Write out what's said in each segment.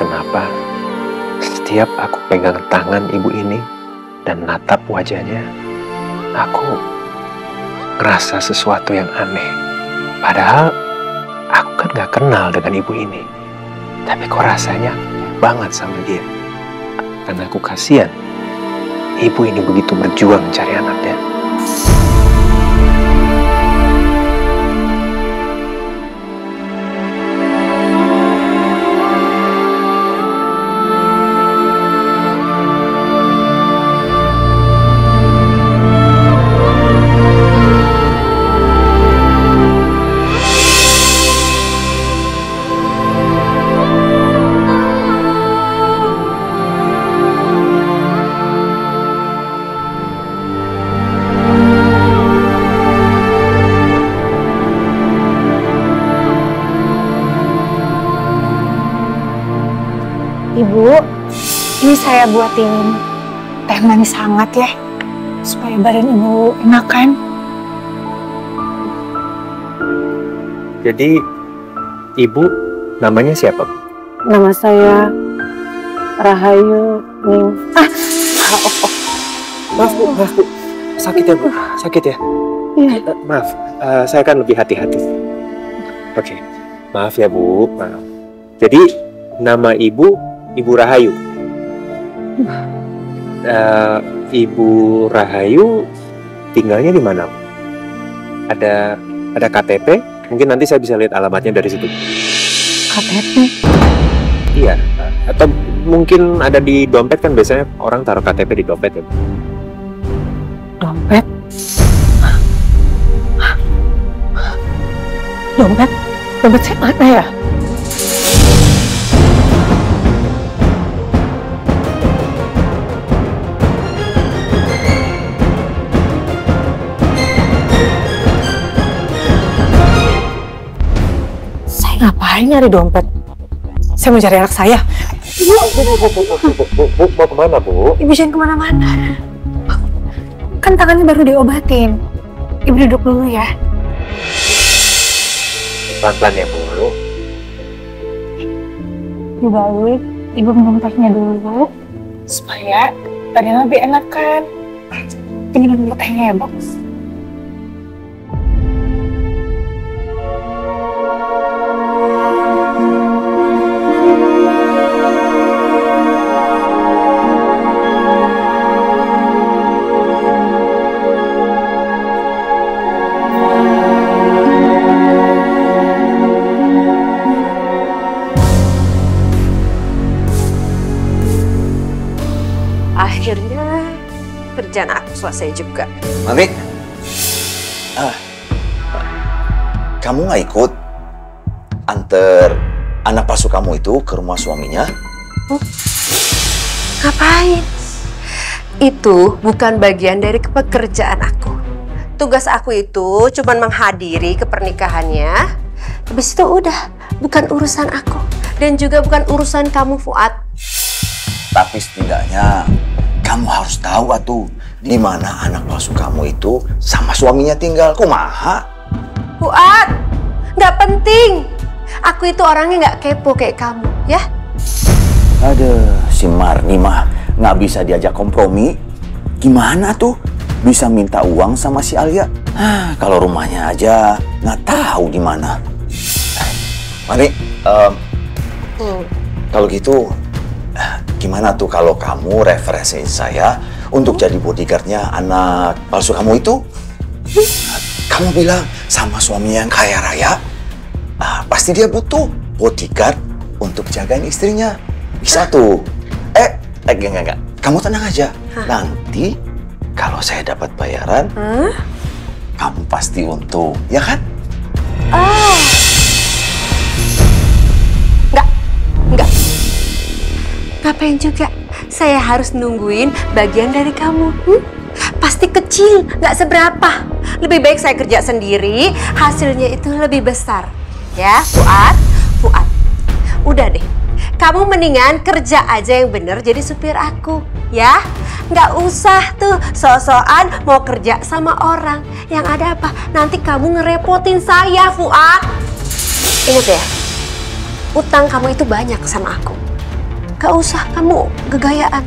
kenapa setiap aku pegang tangan ibu ini dan natap wajahnya, aku ngerasa sesuatu yang aneh. Padahal aku kan gak kenal dengan ibu ini. Tapi kok rasanya banget sama dia. Karena aku kasihan. Ibu ini begitu berjuang cari anaknya. Ibu, ini saya buatin teh manis hangat ya, supaya badan ibu enakan. Jadi, ibu namanya siapa? Nama saya Rahayu Ning. Maaf bu, sakit ya bu, sakit ya? Iya. Maaf, saya akan lebih hati-hati. Oke, maaf ya bu, maaf. Jadi, nama ibu Ibu Rahayu. Ibu Rahayu tinggalnya di mana? Ada KTP? Mungkin nanti saya bisa lihat alamatnya dari situ. KTP? Iya. Atau mungkin ada di dompet, kan biasanya orang taruh KTP di dompet ya. Dompet? Dompet? Dompet saya mana ya? Ngapain nyari dompet? Saya mau cari anak saya. Bu, mau kemana bu? Ibu jangan kemana-mana. Kan tangannya baru diobatin. Ibu duduk dulu ya. Pelan-pelan ya bu. Lebih baik ibu minum tehnya dulu, supaya badannya lebih enak kan. Ini minum tehnya ya, Box. Akhirnya kerjaan aku selesai juga. Mami, kamu nggak ikut antar anak palsu kamu itu ke rumah suaminya? Ngapain? Itu bukan bagian dari pekerjaan aku. Tugas aku itu cuma menghadiri ke pernikahannya. Habis itu udah, bukan urusan aku. Dan juga bukan urusan kamu, Fuad. Tapi setidaknya kamu harus tahu atuh di mana anak palsu kamu itu sama suaminya tinggal. Kumaha? Fuad, nggak penting. Aku itu orangnya nggak kepo kayak kamu, ya? Aduh, si Marni mah nggak bisa diajak kompromi. Gimana tuh bisa minta uang sama si Alia? Kalau rumahnya aja nggak tahu di mana. Marni, kalau gitu gimana tuh kalau kamu referensiin saya untuk jadi bodyguardnya anak palsu kamu itu? Kamu bilang sama suaminya yang kaya raya, pasti dia butuh bodyguard untuk jagain istrinya. Bisa tuh. Enggak. Kamu tenang aja. Nanti kalau saya dapat bayaran, kamu pasti untung, ya kan? Enggak. Ngapain juga saya harus nungguin bagian dari kamu? Pasti kecil, nggak seberapa. Lebih baik saya kerja sendiri, hasilnya itu lebih besar. Ya, Fuad. Udah deh, kamu mendingan kerja aja yang bener jadi supir aku, ya. Nggak usah tuh so-soan mau kerja sama orang. Yang ada apa? Nanti kamu ngerepotin saya, Fuad. Ingat ya, utang kamu itu banyak sama aku. Gak usah kamu gegayaan.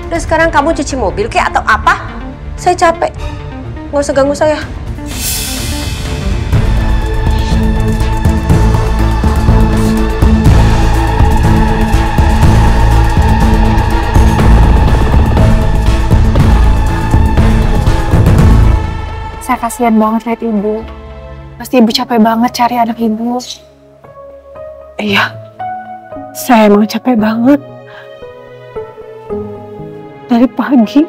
Udah sekarang kamu cuci mobil kayak atau apa? Saya capek. Nggak usah ganggu saya. Saya kasihan banget lihat ibu. Pasti ibu capek banget cari anak ibu. Iya, saya emang capek banget. Dari pagi,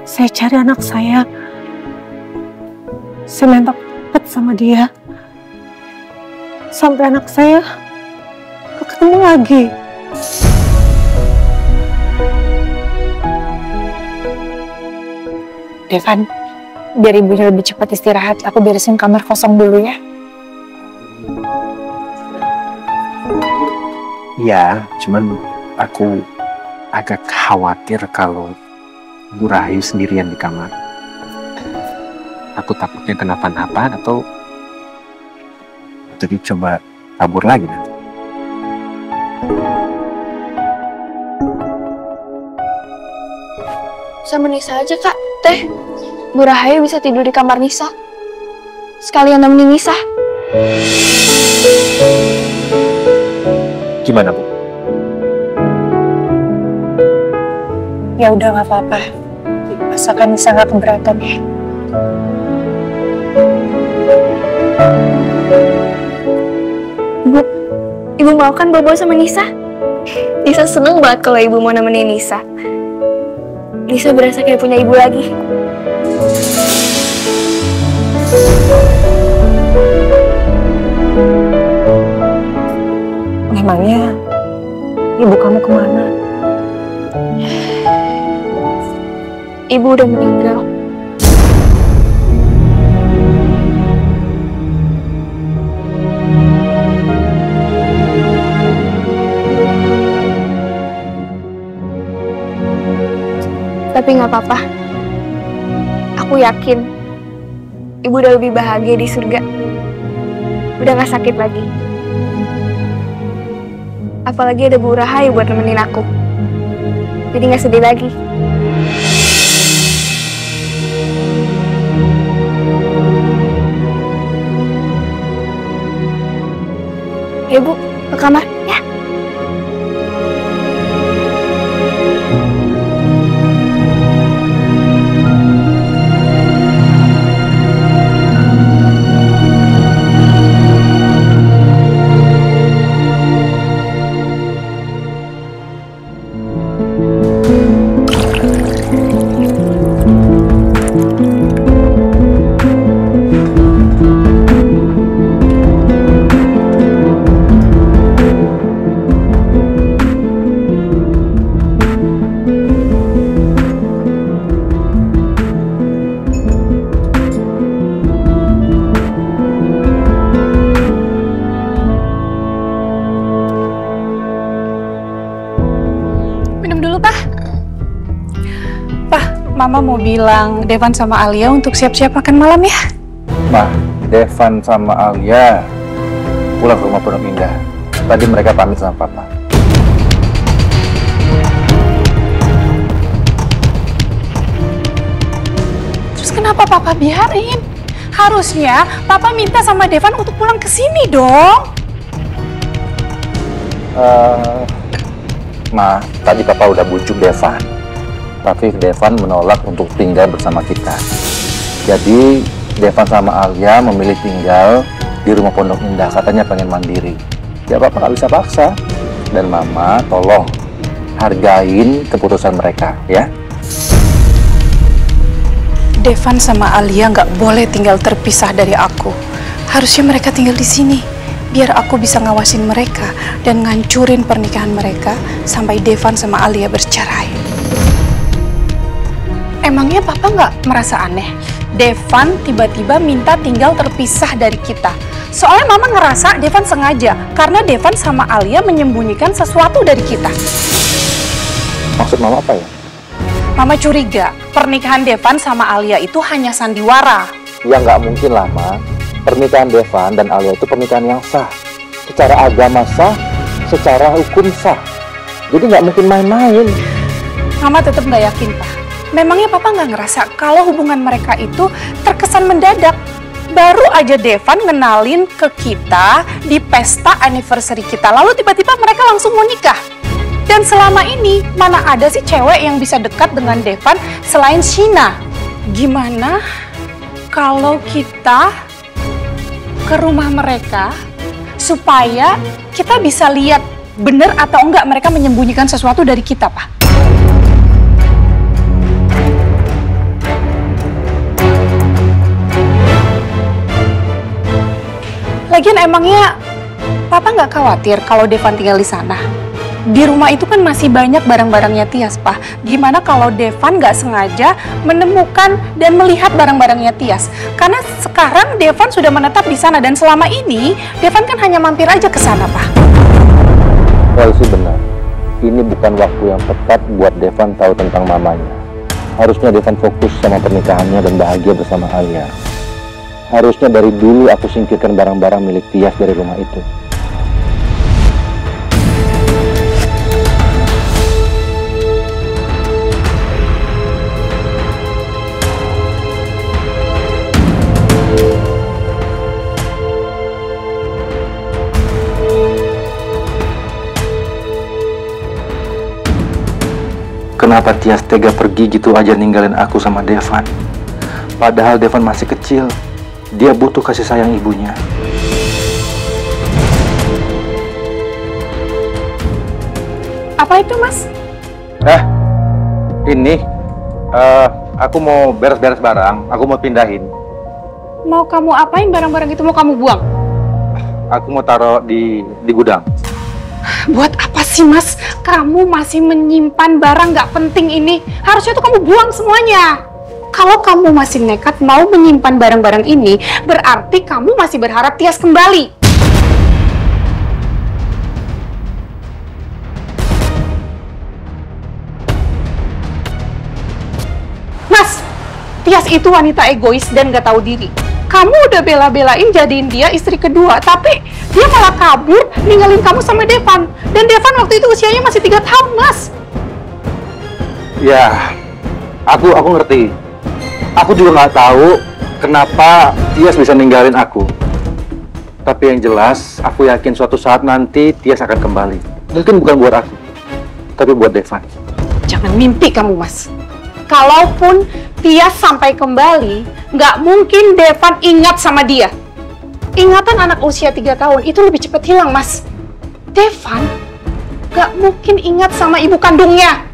saya cari anak saya. Saya minta pet sama dia. Sampai anak saya gak ketemu lagi. Devan, biar ibunya lebih cepat istirahat, aku beresin kamar kosong dulu ya. Iya, cuman aku agak khawatir kalau Bu Rahayu sendirian di kamar. Aku takutnya kenapa-napa atau jadi coba kabur lagi nanti. Sama Nisa aja, Kak. Teh, Bu Rahayu bisa tidur di kamar Nisa. Sekalian nemenin Nisa. Gimana, Bu? Ya udah nggak apa-apa. Asalkan Nisa nggak keberatan ya. Ibu mau kan bobo sama Nisa? Nisa seneng banget kalau ibu mau nemenin Nisa. Nisa berasa kayak punya ibu lagi. Memangnya ibu kamu kemana? Ibu udah meninggal. Tapi nggak apa-apa. Aku yakin ibu udah lebih bahagia di surga. Udah nggak sakit lagi. Apalagi ada Bu Rahayu buat nemenin aku. Jadi nggak sedih lagi. Ya Bu, ke kamar ya. Mama mau bilang Devan sama Alia untuk siap-siap makan malam ya. Ma, Devan sama Alia pulang ke rumah Pondok Indah. Tadi mereka pamit sama Papa. Terus kenapa Papa biarin? Harusnya Papa minta sama Devan untuk pulang ke sini dong. Ma, tadi Papa udah bujuk Devan. Tapi Devan menolak untuk tinggal bersama kita. Jadi Devan sama Alia memilih tinggal di rumah Pondok Indah. Katanya pengen mandiri. Ya Papa nggak bisa paksa. Dan Mama tolong hargain keputusan mereka ya. Devan sama Alia nggak boleh tinggal terpisah dari aku. Harusnya mereka tinggal di sini. Biar aku bisa ngawasin mereka dan ngancurin pernikahan mereka sampai Devan sama Alia bercerai. Emangnya Papa nggak merasa aneh? Devan tiba-tiba minta tinggal terpisah dari kita. Soalnya Mama ngerasa Devan sengaja, karena Devan sama Alia menyembunyikan sesuatu dari kita. Maksud Mama apa ya? Mama curiga, pernikahan Devan sama Alia itu hanya sandiwara. Ya nggak mungkin lah, Ma. Pernikahan Devan dan Alia itu pernikahan yang sah. Secara agama sah, secara hukum sah. Jadi nggak mungkin main-main. Mama tetap nggak yakin, Pak. Memangnya Papa nggak ngerasa kalau hubungan mereka itu terkesan mendadak? Baru aja Devan ngenalin ke kita di pesta anniversary kita, lalu tiba-tiba mereka langsung mau nikah. Dan selama ini, mana ada sih cewek yang bisa dekat dengan Devan selain Shina? Gimana kalau kita ke rumah mereka supaya kita bisa lihat bener atau enggak mereka menyembunyikan sesuatu dari kita, Pak? Lagian emangnya Papa nggak khawatir kalau Devan tinggal di sana? Di rumah itu kan masih banyak barang-barangnya Tias, Pak. Gimana kalau Devan nggak sengaja menemukan dan melihat barang-barangnya Tias? Karena sekarang Devan sudah menetap di sana dan selama ini Devan kan hanya mampir aja ke sana, Pak. Well, sih benar. Ini bukan waktu yang tepat buat Devan tahu tentang mamanya. Harusnya Devan fokus sama pernikahannya dan bahagia bersama Alia. Harusnya dari dulu aku singkirkan barang-barang milik Tias dari rumah itu. Kenapa Tias tega pergi gitu aja ninggalin aku sama Devan? Padahal Devan masih kecil. Dia butuh kasih sayang ibunya. Apa itu, Mas? Ini aku mau beres-beres barang. Aku mau pindahin. Mau kamu apain barang-barang itu? Mau kamu buang? Aku mau taruh di gudang. Buat apa sih, Mas? Kamu masih menyimpan barang nggak penting ini? Harusnya tuh kamu buang semuanya. Kalau kamu masih nekat mau menyimpan barang-barang ini, berarti kamu masih berharap Tias kembali. Mas, Tias itu wanita egois dan gak tahu diri. Kamu udah bela-belain jadiin dia istri kedua, tapi dia malah kabur ninggalin kamu sama Devan. Dan Devan waktu itu usianya masih 3 tahun, Mas. Ya, aku ngerti. Aku juga nggak tahu kenapa Tias bisa ninggalin aku. Tapi yang jelas, aku yakin suatu saat nanti Tias akan kembali. Mungkin bukan buat aku, tapi buat Devan. Jangan mimpi kamu, Mas. Kalaupun Tias sampai kembali, nggak mungkin Devan ingat sama dia. Ingatan anak usia 3 tahun itu lebih cepat hilang, Mas. Devan nggak mungkin ingat sama ibu kandungnya.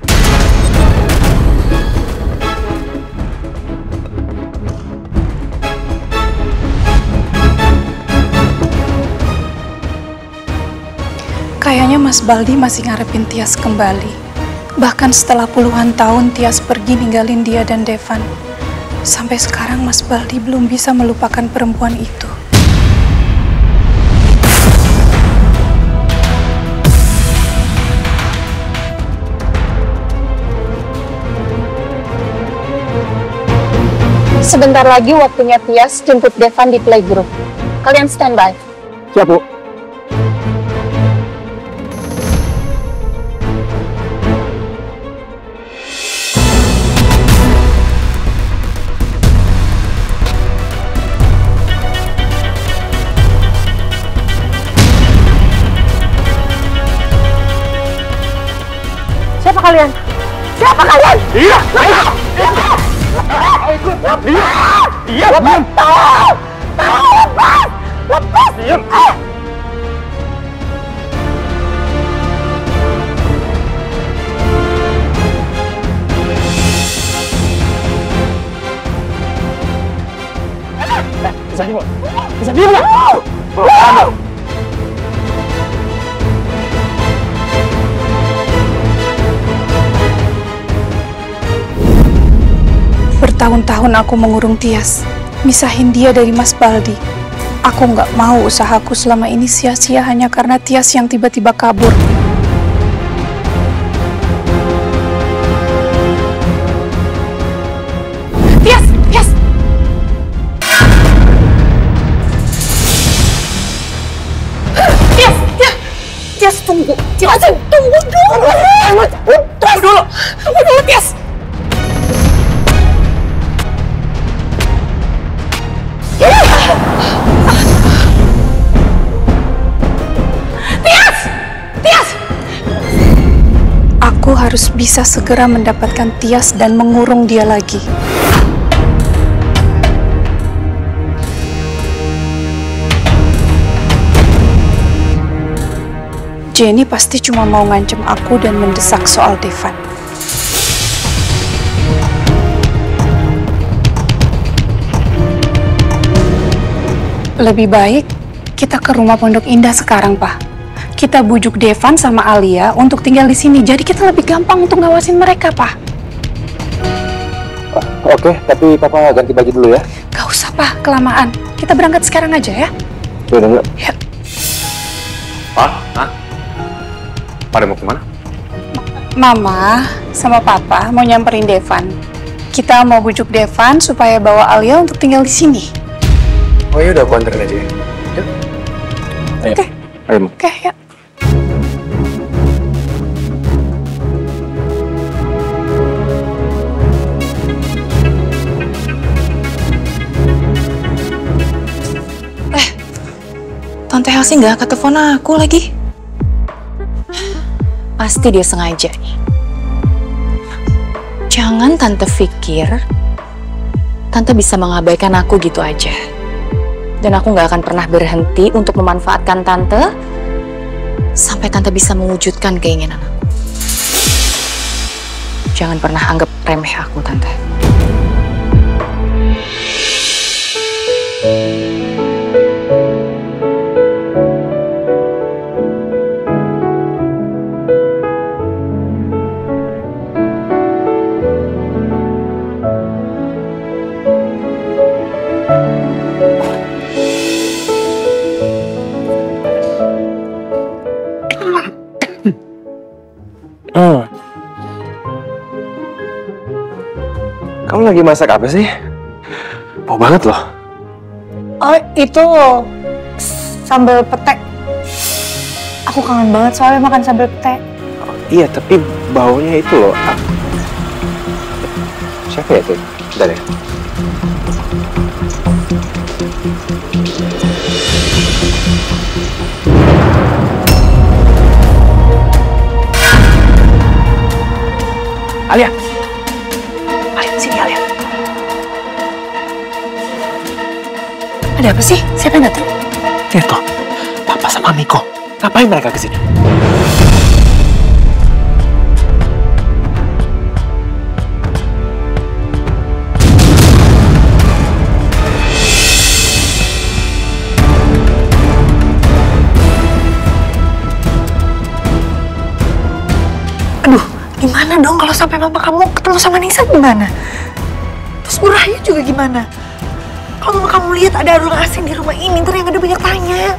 Kayaknya Mas Baldi masih ngarepin Tias kembali. Bahkan setelah puluhan tahun Tias pergi ninggalin dia dan Devan. Sampai sekarang Mas Baldi belum bisa melupakan perempuan itu. Sebentar lagi waktunya Tias jemput Devan di playgroup. Kalian standby. Siap, Bu. Siapa kalian? Siapa kalian? Iya! Iya! Diam! Lepas! Lepas! Diam! Bisa diam, bisa diam nggak? Bertahun-tahun aku mengurung Tias, misahin dia dari Mas Baldi. Aku nggak mau usahaku selama ini sia-sia hanya karena Tias yang tiba-tiba kabur. Tias! Tias! Tias! Tias! Tias, tunggu! Jelasin, tunggu dulu. Tunggu dulu, Tias. Tias! Aku harus bisa segera mendapatkan Tias dan mengurung dia lagi. Jenny pasti cuma mau ngancem aku dan mendesak soal Devan. Lebih baik kita ke rumah Pondok Indah sekarang, Pak. Kita bujuk Devan sama Alia untuk tinggal di sini. Jadi kita lebih gampang untuk ngawasin mereka, Pak. Oke, tapi Papa ganti baju dulu ya. Gak usah, Pak. Kelamaan. Kita berangkat sekarang aja ya. Yaudah, yuk. Ya. Pak, pada mau kemana? Mama sama Papa mau nyamperin Devan. Kita mau bujuk Devan supaya bawa Alia untuk tinggal di sini. Oh iya, udah aku anterin aja ya. Yuk. Oke. Ayo. Oke, ya. Tante Elsie nggak angkat telepon aku lagi. Pasti dia sengaja nih. Jangan Tante pikir Tante bisa mengabaikan aku gitu aja. Dan aku nggak akan pernah berhenti untuk memanfaatkan Tante sampai Tante bisa mewujudkan keinginan aku. Jangan pernah anggap remeh aku, Tante. Kamu lagi masak apa sih? Bau banget loh. Oh, itu sambal petek. Aku kangen banget soalnya makan sambal petek. Oh, iya, tapi baunya itu loh. Siapa ya itu? Bentar ya. Alia! Alia, sini Alia. Ada apa sih? Siapa yang datang? Lihat tuh, Papa sama Miko. Ngapain mereka kesini? Gimana dong kalau sampai mama kamu ketemu sama Nisa gimana? Terus Bu Rahayu juga gimana? Kalau mama kamu lihat ada orang asing di rumah ini, ntar yang ada banyak tanya.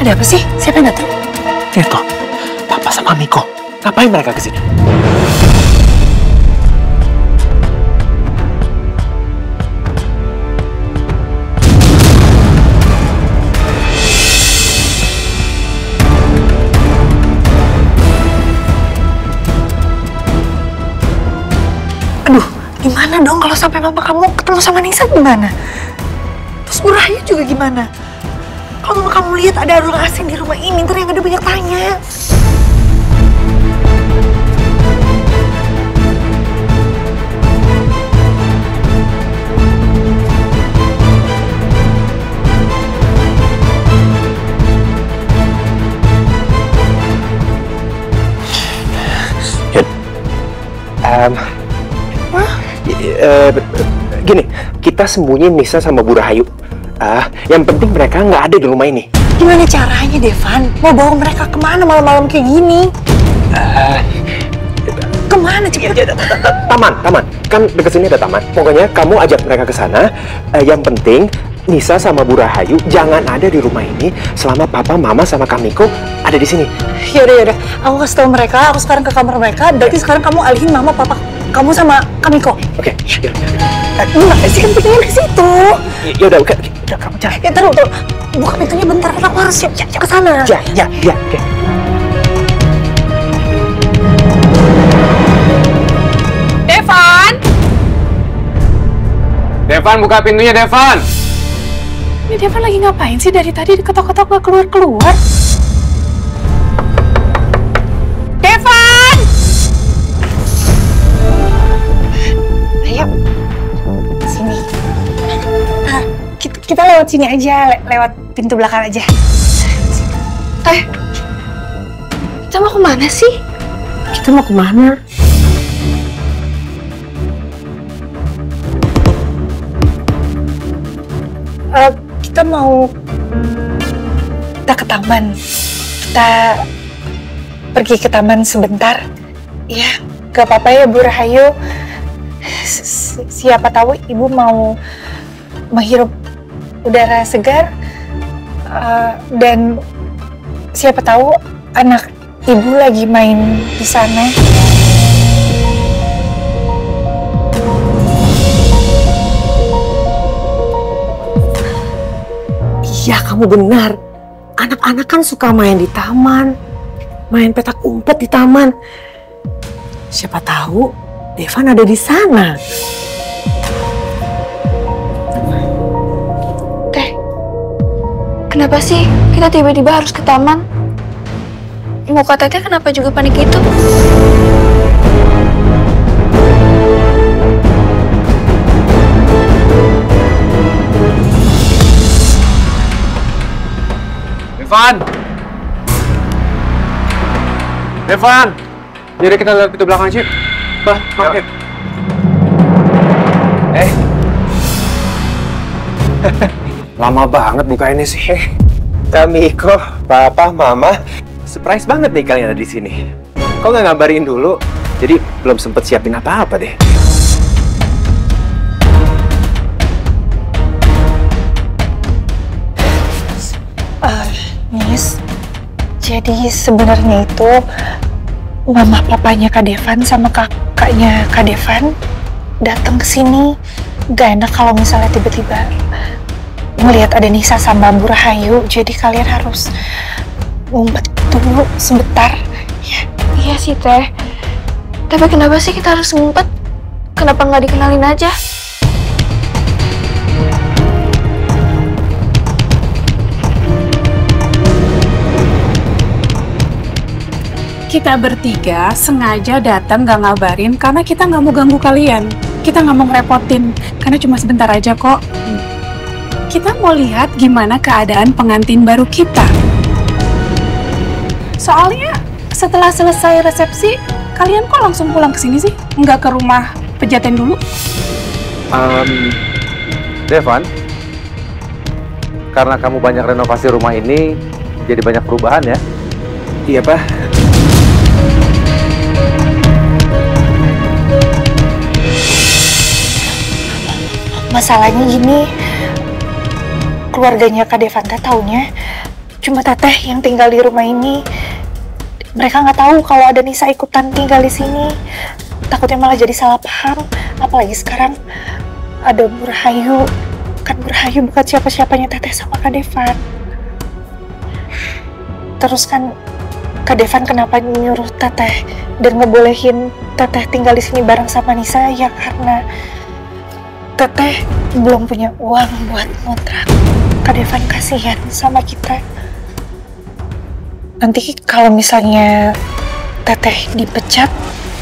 Ada apa sih? Siapa yang datang? Lihat tuh, Papa sama Miko. Ngapain mereka kesini? Aduh, gimana dong kalau sampai mama kamu ketemu sama Nisa gimana? Terus Bu Rahayu juga gimana? Kalau mama kamu lihat ada orang asing di rumah ini, ntar yang ada banyak tanya. Gini, kita sembunyiin Nisa sama Bu Rahayu. Yang penting mereka nggak ada di rumah ini. Gimana caranya, Devan? Mau bawa mereka kemana malam-malam kayak gini? kemana? Cepet. Taman. Kan dekat sini ada taman. Pokoknya kamu ajak mereka ke sana. Yang penting Nisa sama Bu Rahayu jangan ada di rumah ini selama Papa, Mama sama Kamiko ada di sini. Yaudah. Aku kasih tahu mereka, aku sekarang ke kamar mereka. Berarti sekarang kamu alihin Mama, Papa, kamu sama Kamiko. Oke. Gimana sih, kan pintunya di situ. Udah kamu cari. Ya taruh. Buka pintunya bentar, aku harus siap-siap ke sana. Ya, oke. Devan, buka pintunya, Devan! Ini Devan lagi ngapain sih dari tadi diketok-ketok gak keluar-keluar? Devan! Ayo, sini. Kita lewat sini aja, lewat pintu belakang aja. Kita mau kemana sih? Kita mau kemana? Kita ke taman. Kita pergi ke taman sebentar. Ya, gak apa-apa ya Bu Rahayu. Siapa tahu Ibu mau menghirup udara segar. Dan siapa tahu anak Ibu lagi main di sana. Ya, kamu benar. Anak-anak kan suka main di taman. Main petak umpet di taman. Siapa tahu Devan ada di sana. Teh, kenapa sih kita tiba-tiba harus ke taman? Muka Teteh kenapa juga panik gitu? Devan! Jadi kita lihat pintu belakang aja. Maaf. Lama banget bukainnya sih. Kamiko, Papa, Mama, surprise banget nih kalian ada di sini. Kok nggak ngabarin dulu? Jadi belum sempet siapin apa-apa deh. Miss, jadi sebenarnya itu mama papanya Kak Devan sama kakaknya Kak Devan datang ke sini. Gak enak kalau misalnya tiba-tiba melihat ada Nisa sama Bu Rahayu, jadi kalian harus ngumpet dulu sebentar. Ya. Iya sih Teh. Tapi kenapa sih kita harus ngumpet? Kenapa nggak dikenalin aja? Kita bertiga sengaja datang gak ngabarin karena kita nggak mau ganggu kalian. Kita nggak mau ngerepotin karena cuma sebentar aja kok. Kita mau lihat gimana keadaan pengantin baru kita. Soalnya setelah selesai resepsi, kalian kok langsung pulang ke sini sih? Nggak ke rumah pejaten dulu? Devan, karena kamu banyak renovasi rumah ini, jadi banyak perubahan ya? Iya, Pak. Masalahnya gini, keluarganya Kak Devan taunya cuma Teteh yang tinggal di rumah ini. Mereka nggak tahu kalau ada Nisa ikutan tinggal di sini. Takutnya malah jadi salah paham. Apalagi sekarang ada Bu Rahayu. Kan Bu Rahayu bukan siapa-siapanya Teteh sama Kak Devan. Terus kan Kak Devan kenapa nyuruh Teteh dan ngebolehin Teteh tinggal di sini bareng sama Nisa? Ya karena Teteh belum punya uang buat ngontrak. Kak Devan kasihan sama kita. Nanti kalau misalnya Teteh dipecat,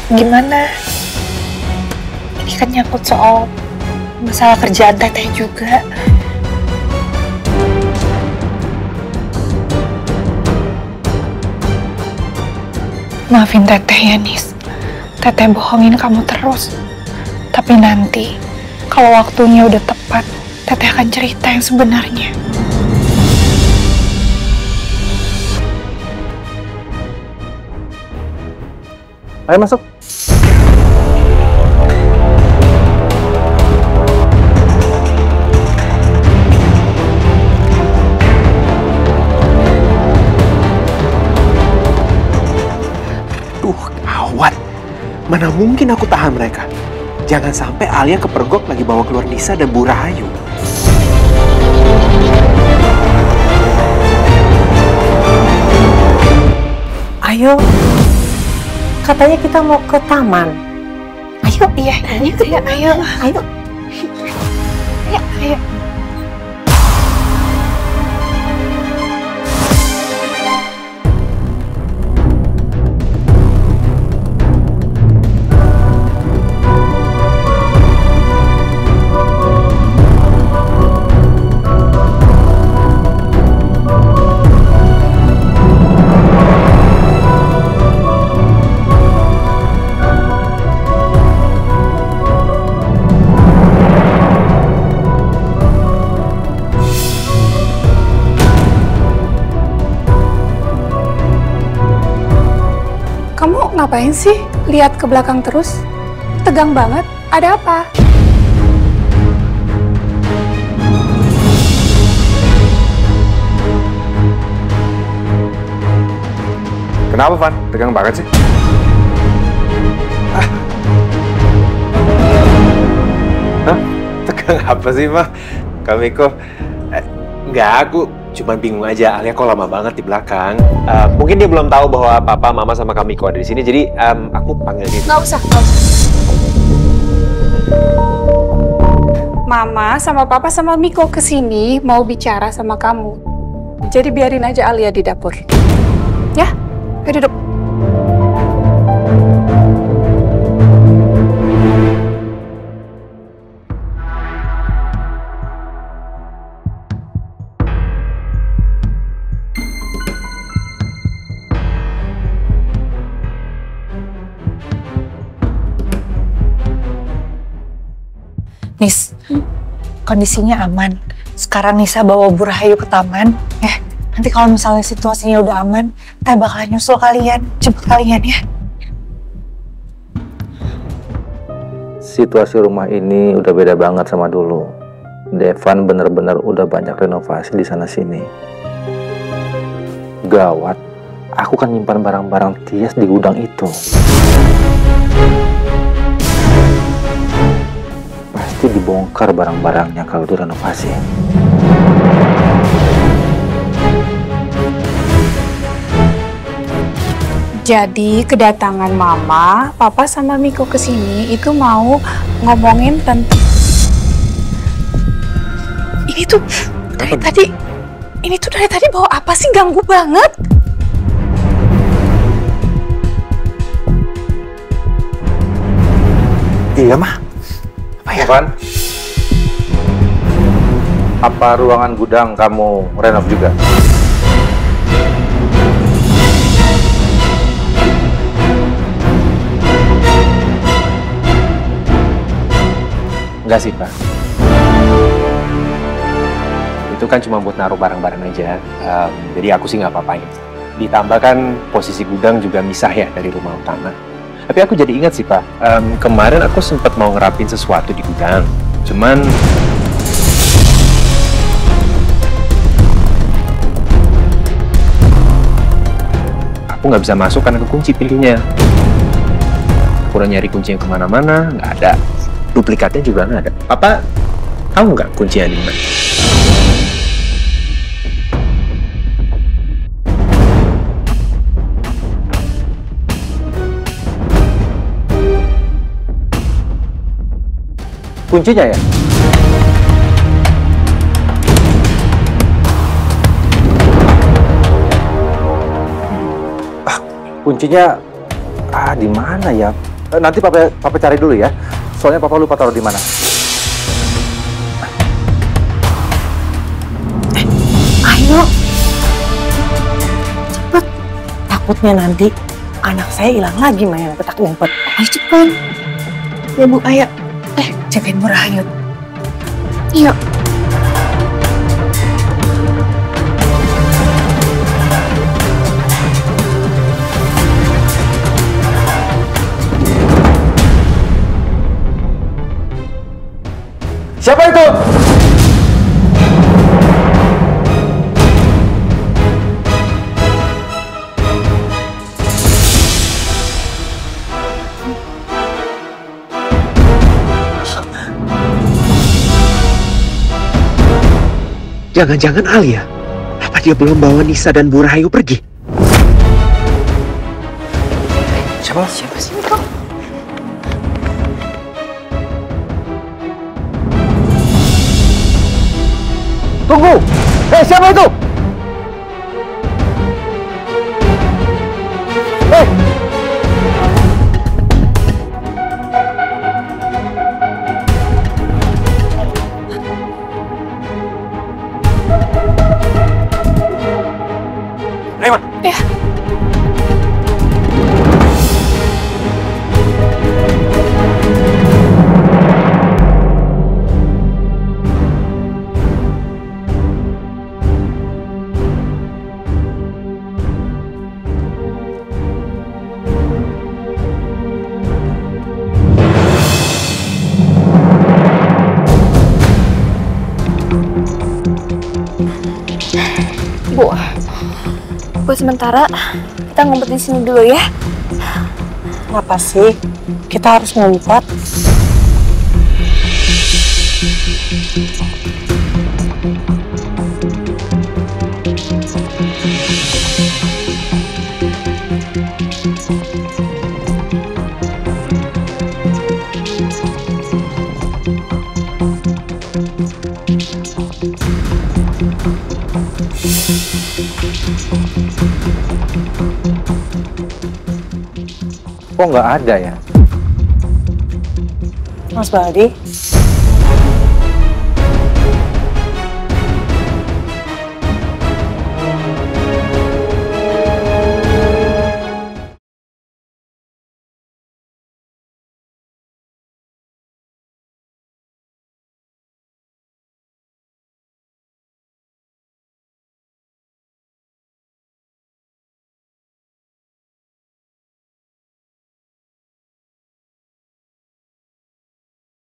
gimana? Ini kan nyangkut soal masalah kerjaan Teteh juga. Maafin Teteh ya, Nis. Teteh bohongin kamu terus. Tapi nanti kalau waktunya udah tepat, Teteh akan cerita yang sebenarnya. Ayo masuk. Mana mungkin aku tahan mereka. Jangan sampai Alia kepergok lagi bawa keluar Nisa dan Bu Rahayu. Ayo, katanya kita mau ke taman. Ayo, iya, ayo, ayo, ayo. Ayo, ayo. Kamu ngapain sih? Lihat ke belakang terus? Tegang banget. Ada apa? Kenapa, Van? Tegang banget sih? Hah? Tegang apa sih, Mah? Kamiko? Enggak, aku cuma bingung aja. Alia kok lama banget di belakang. Mungkin dia belum tahu bahwa Papa, Mama, sama Kamiko ada di sini. Jadi aku panggil dia. Nggak usah, nggak usah. Mama sama Papa sama Miko kesini mau bicara sama kamu. Jadi biarin aja Alia di dapur. Ya, ayo duduk. Nis, kondisinya aman. Sekarang Nisa bawa Bu Rahayu ke taman. Nanti kalau misalnya situasinya udah aman, kita bakalan nyusul kalian, jemput kalian ya. Situasi rumah ini udah beda banget sama dulu. Devan bener-bener udah banyak renovasi di sana-sini. Gawat, aku kan nyimpan barang-barang Tias di gudang itu. Pasti dibongkar barang-barangnya kalau direnovasi. Jadi kedatangan Mama, Papa sama Miko kesini itu mau ngomongin tentang ini tuh dari tadi bawa apa sih, ganggu banget. Iya, Mah. Apa ya? Van, apa ruangan gudang kamu renov juga? Enggak sih, Pak. Itu kan cuma buat naruh barang-barang aja. Jadi aku sih nggak apa-apain. Ditambah kan posisi gudang juga misah ya dari rumah utama. Tapi aku jadi ingat sih, Pak. Kemarin aku sempat mau ngerapin sesuatu di gudang. Cuman aku nggak bisa masuk karena kekunci pintunya. Aku udah nyari kuncinya kemana-mana, nggak ada. Duplikatnya juga nggak ada. Papa, tahu nggak kuncinya di mana? Kuncinya ya? Kuncinya di mana ya? Nanti papa cari dulu ya. Soalnya papa lupa taruh di mana. Ayo, cepet. Takutnya nanti anak saya hilang lagi main petak umpet. Ayo cepet. Ya Bu, ayo. Jagain Bu Rahayu. Yuk. Siapa itu? Jangan-jangan Alia? Apa dia belum bawa Nisa dan Bu Rahayu pergi? Siapa sih itu? Tunggu! Siapa itu? Rayman. Ya. Bu, buat sementara kita ngumpet di sini dulu ya. Kenapa sih kita harus ngumpet? Kok nggak ada ya? Mas Baldi,